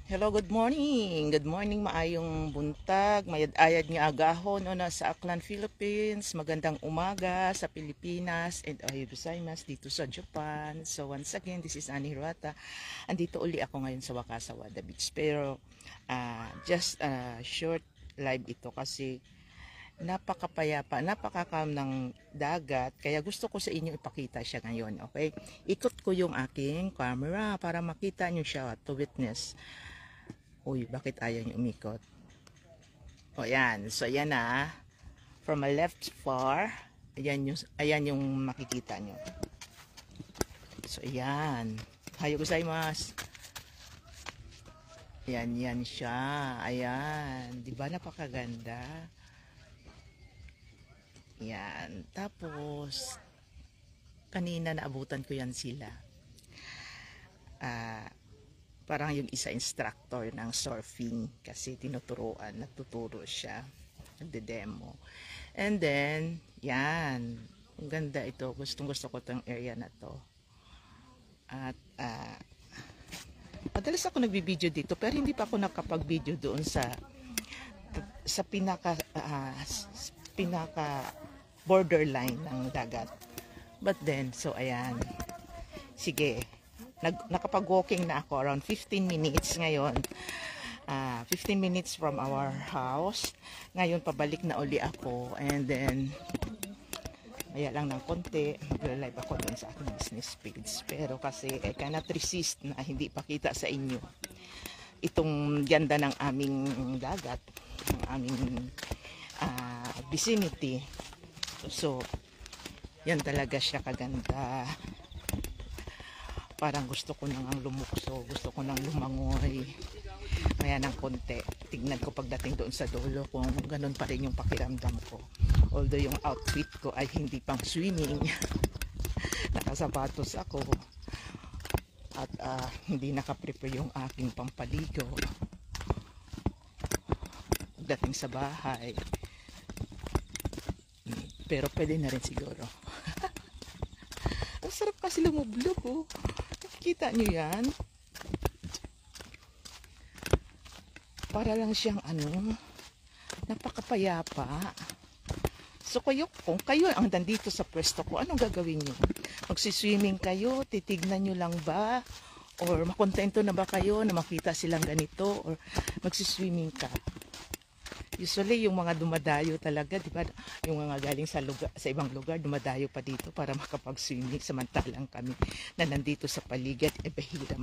Hello, good morning. Good morning, maayong buntag. Mayad-ayad nga agahon no, na sa Aklan, Philippines. Magandang umaga sa Pilipinas and ohayou gozaimasu dito sa Japan. So once again, this is Annie Hirata. Andito uli ako ngayon sa Wakasawa Beach. Pero just short live ito kasi napakapayapa, napaka-calm ng dagat. Kaya gusto ko sa inyo ipakita siya ngayon. Okay? Ikot ko yung aking camera para makita nyo siya to witness. Uy, bakit ayaw niyo umikot? O yan. So yan na. From a left far. Ayan yung makikita nyo. So ayan. Ohayou gozaimasu. Yan siya. Ayan. Diba napakaganda? Yan. Tapos, kanina naabutan ko yan sila. Parang yung isa instructor ng surfing kasi nagtuturo siya, nagde-demo. And then, yan, ang ganda ito, gustong gusto ko itong area na to. At madalas ako nagbibideo dito pero hindi pa ako nakapag-video doon sa pinaka borderline ng dagat. But then, so ayan, sige, nakapag-walking na ako around 15 minutes ngayon. 15 minutes from our house. Ngayon pabalik na uli ako and then maya lang ng konti mag-live ako doon sa aking business page. Pero kasi I cannot resist na hindi pakita sa inyo itong ganda ng aming dagat, ng aming vicinity. So yan talaga siya kaganda. Parang gusto ko nang lumukso, gusto ko nang lumangoy. Kaya ng konti, tignan ko pagdating doon sa dulo kung ganun pa rin yung pakiramdam ko. Although yung outfit ko ay hindi pang swimming. Nakasapatos ako. At hindi nakaprepare yung aking pampaligo. Pagdating sa bahay. Pero pwede na rin siguro. Ang sarap kasi lumublog oh. Kita nyo yan? Para lang siyang napakapayapa. So kung kayo ang nandito sa pwesto ko, anong gagawin nyo? Magsiswimming kayo? Titignan nyo lang ba? Or makontento na ba kayo na makita silang ganito? Or magsiswimming ka? Usually yung mga dumadayo talaga, di ba? Yung mga galing sa ibang lugar, dumadayo pa dito para makapag-swimming, samantalang kami na nandito sa paligid, bahira